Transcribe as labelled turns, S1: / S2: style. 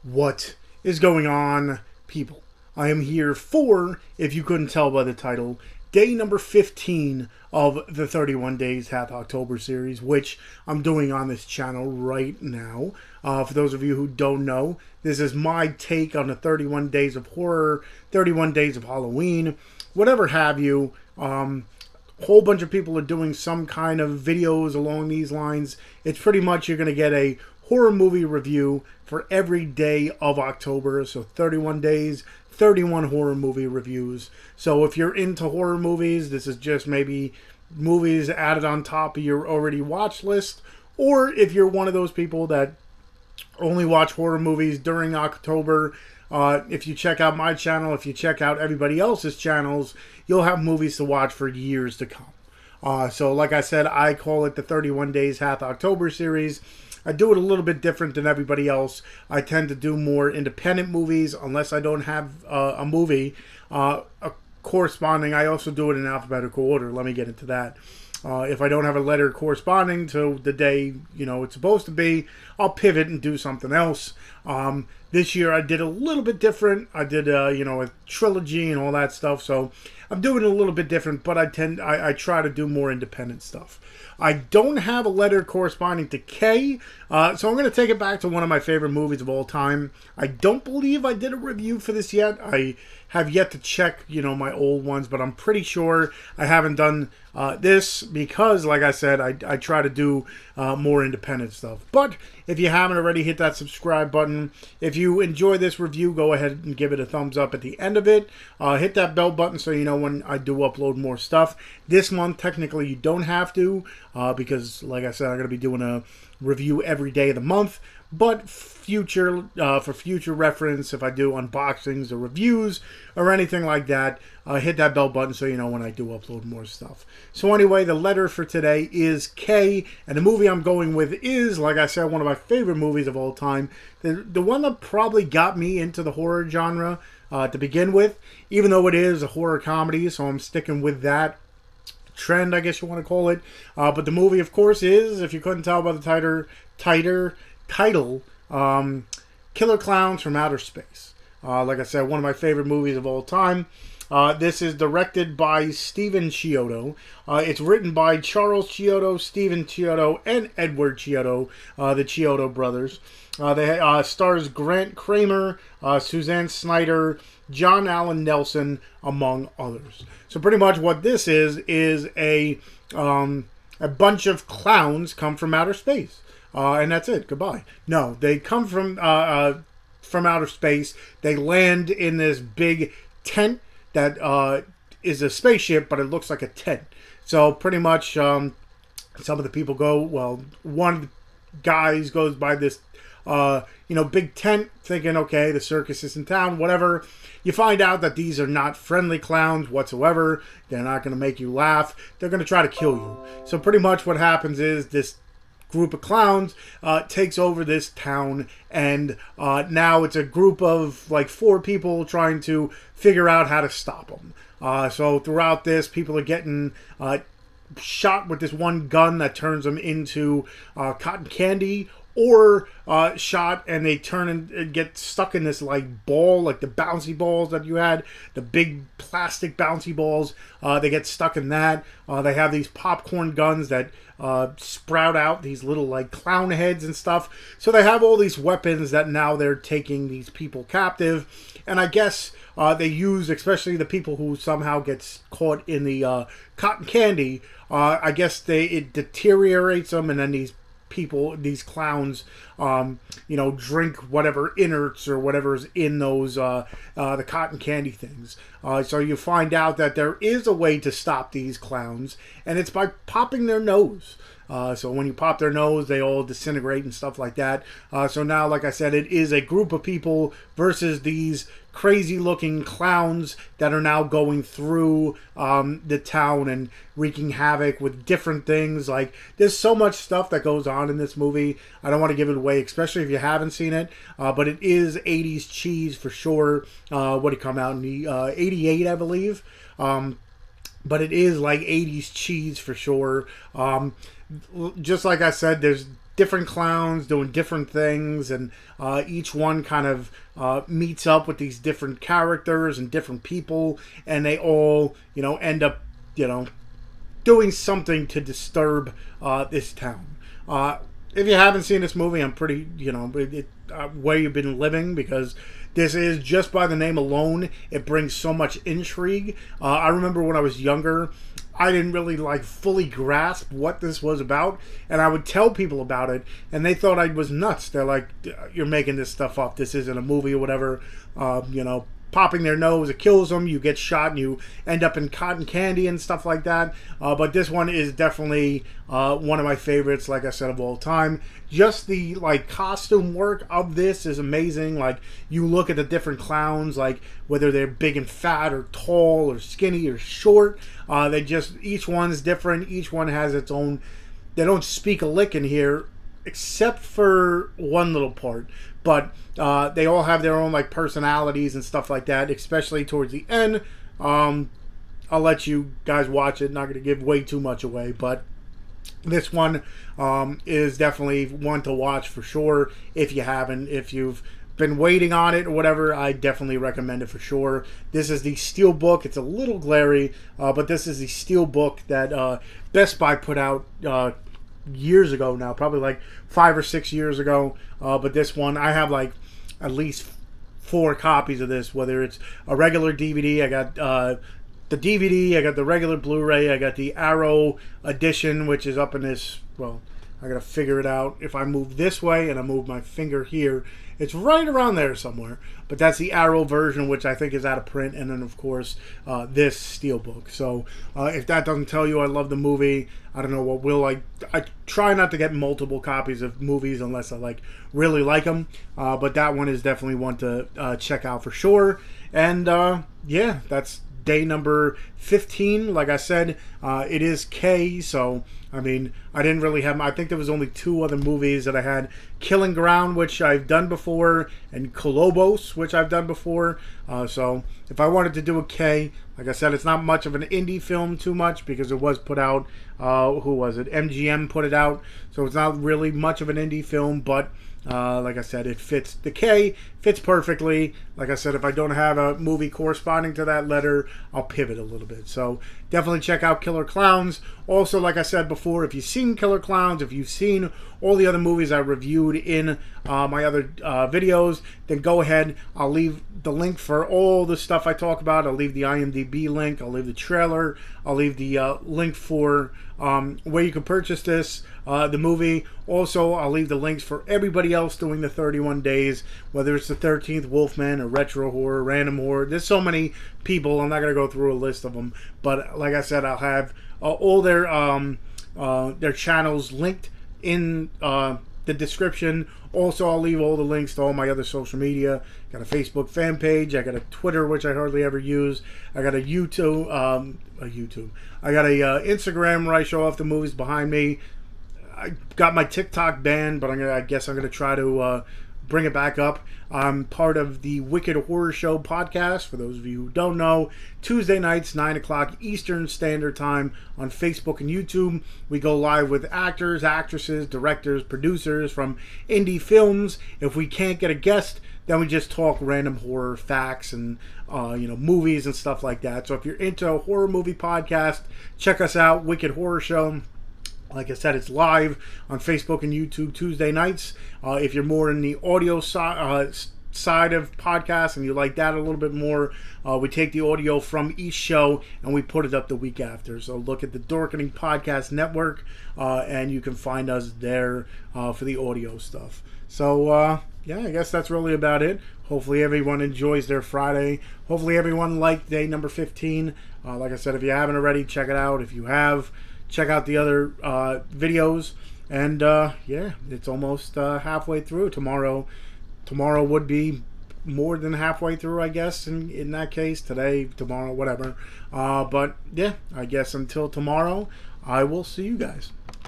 S1: What is going on, people? I am here for, if you couldn't tell by the title, day number 15 of the 31 Days Hath October series, which I'm doing on this channel right now. For those of you who don't know, this is my take on the 31 Days of Horror, 31 Days of Halloween, whatever have you. Whole bunch of people are doing some kind of videos along these lines. It's pretty much you're going to get a horror movie review for every day of October. So 31 days, 31 horror movie reviews. So if you're into horror movies, this is just maybe movies added on top of your already watch list. Or if you're one of those people that only watch horror movies during October, if you check out my channel, if you check out everybody else's channels, you'll have movies to watch for years to come. So like I said, I call it the 31 Days Hath October series. I do it a little bit different than everybody else. I tend to do more independent movies unless I don't have a movie corresponding. I also do it in alphabetical order. Let me get into that. If I don't have a letter corresponding to the day, it's supposed to be, I'll pivot and do something else. This year I did a little bit different. I did, a trilogy and all that stuff. So I'm doing it a little bit different, but I try to do more independent stuff. I don't have a letter corresponding to K, so I'm going to take it back to one of my favorite movies of all time. I don't believe I did a review for this yet. I have yet to check, my old ones, but I'm pretty sure I haven't done this because, like I said, I try to do more independent stuff. But if you haven't already, hit that subscribe button. If you enjoy this review, go ahead and give it a thumbs up at the end of it. Hit that bell button so you know when I do upload more stuff. This month, technically, you don't have to because, like I said, I'm going to be doing a review every day of the month. But for future reference, if I do unboxings or reviews or anything like that, hit that bell button so you know when I do upload more stuff. So anyway, the letter for today is K, and the movie I'm going with is, like I said, one of my favorite movies of all time. The one that probably got me into the horror genre to begin with, even though it is a horror comedy, so I'm sticking with that trend, I guess you want to call it. But the movie, of course, is, if you couldn't tell by the title, Killer Klowns from Outer Space. Like I said, one of my favorite movies of all time. This is directed by Steven Chiodo. It's written by Charles Chiodo, Steven Chiodo, and Edward Chiodo, the Chiodo brothers. They stars Grant Cramer, Suzanne Snyder, John Allen Nelson, among others. So pretty much what this is a bunch of clowns come from outer space. And that's it. Goodbye. No, they come from outer space. They land in this big tent that is a spaceship, but it looks like a tent. So pretty much, some of the people go. Well, one of the guys goes by this, big tent, thinking, okay, the circus is in town. Whatever. You find out that these are not friendly clowns whatsoever. They're not going to make you laugh. They're going to try to kill you. So pretty much what happens is this group of clowns takes over this town, and now it's a group of like 4 people trying to figure out how to stop them. So throughout this, people are getting shot with this one gun that turns them into cotton candy, or shot and they turn and get stuck in this like ball, like the bouncy balls that you had, the big plastic bouncy balls. They get stuck in that. They have these popcorn guns that sprout out these little like clown heads and stuff. So they have all these weapons that now they're taking these people captive. And I guess they use, especially the people who somehow gets caught in the cotton candy, I guess it deteriorates them, and then these clowns, drink whatever innards or whatever's in those, the cotton candy things. So you find out that there is a way to stop these clowns, and it's by popping their nose. So when you pop their nose, they all disintegrate and stuff like that. So now, like I said, it is a group of people versus these crazy looking clowns that are now going through the town and wreaking havoc with different things. Like, there's so much stuff that goes on in this movie. I don't want to give it away, especially if you haven't seen it. But it is 80s cheese for sure. What did it come out in the 88, I believe. But it is like 80s cheese for sure. Just like I said, there's different clowns doing different things, and each one kind of meets up with these different characters and different people, and they all, end up, doing something to disturb this town. If you haven't seen this movie, I'm pretty, where you've been living, because this is, just by the name alone, it brings so much intrigue. I remember when I was younger, I didn't really fully grasp what this was about, and I would tell people about it, and they thought I was nuts. They're like, "You're making this stuff up. This isn't a movie or whatever." Popping their nose, it kills them. You get shot, and you end up in cotton candy and stuff like that. But this one is definitely one of my favorites, like I said, of all time. Just the costume work of this is amazing. You look at the different clowns, whether they're big and fat or tall or skinny or short. Each one's different. Each one has its own. They don't speak a lick in here, except for one little part. But they all have their own personalities and stuff like that, especially towards the end. I'll let you guys watch it. Not going to give way too much away, but this one is definitely one to watch for sure. If you haven't, if you've been waiting on it or whatever, I definitely recommend it for sure. This is the Steelbook. It's a little glary, but this is the Steelbook that Best Buy put out years ago now, probably 5 or 6 years ago. But this one, I have at least 4 copies of this, whether it's a regular DVD. I got the DVD, I got the regular Blu-ray, I got the Arrow edition, which is up in this, well, I gotta figure it out. If I move this way and I move my finger here, it's right around there somewhere. But that's the Arrow version, which I think is out of print. And then, of course, this Steelbook. So if that doesn't tell you I love the movie, I don't know what will. I try not to get multiple copies of movies unless I really like them. But that one is definitely one to check out for sure. And yeah, that's day number 15. Like I said, it is K, so I mean, I didn't really have, I think there was only 2 other movies that I had. Killing Ground, which I've done before, and Kolobos, which I've done before. So if I wanted to do a K, like I said, it's not much of an indie film too much, because it was put out, who was it? MGM put it out. So it's not really much of an indie film, but like I said, it fits, the K fits perfectly. Like I said, if I don't have a movie corresponding to that letter, I'll pivot a little bit. So definitely check out Killer Klowns. Also, like I said before, if you've seen Killer Klowns, if you've seen all the other movies I reviewed in my other videos, then go ahead. I'll leave the link for all the stuff I talk about. I'll leave the IMDb link. I'll leave the trailer. I'll leave the link for where you can purchase this, the movie. Also, I'll leave the links for everybody else doing the 31 days, whether it's the 13th Wolfman or Retro Horror, Random Horror. There's so many people. I'm not going to go through a list of them. But like I said, I'll have all their channels linked in the description. Also, I'll leave all the links to all my other social media. Got a Facebook fan page. I got a Twitter, which I hardly ever use. I got a YouTube. I got a Instagram where I show off the movies behind me. I got my TikTok banned, but I guess I'm gonna try to bring it back up. I'm part of the Wicked Horror Show podcast. For those of you who don't know, Tuesday nights, 9 o'clock Eastern Standard Time on Facebook and YouTube. We go live with actors, actresses, directors, producers from indie films. If we can't get a guest, then we just talk random horror facts and movies and stuff like that. So if you're into a horror movie podcast, check us out, Wicked Horror Show. Like I said, it's live on Facebook and YouTube Tuesday nights. If you're more in the audio side of podcasts and you like that a little bit more, we take the audio from each show and we put it up the week after. So look at the Dorkening Podcast Network, and you can find us there for the audio stuff. So, yeah, I guess that's really about it. Hopefully everyone enjoys their Friday. Hopefully everyone liked day number 15. Like I said, if you haven't already, check it out. If you have, check out the other videos. And yeah, it's almost halfway through. Tomorrow would be more than halfway through, I guess, in that case. Today, tomorrow, whatever. But yeah, I guess until tomorrow, I will see you guys.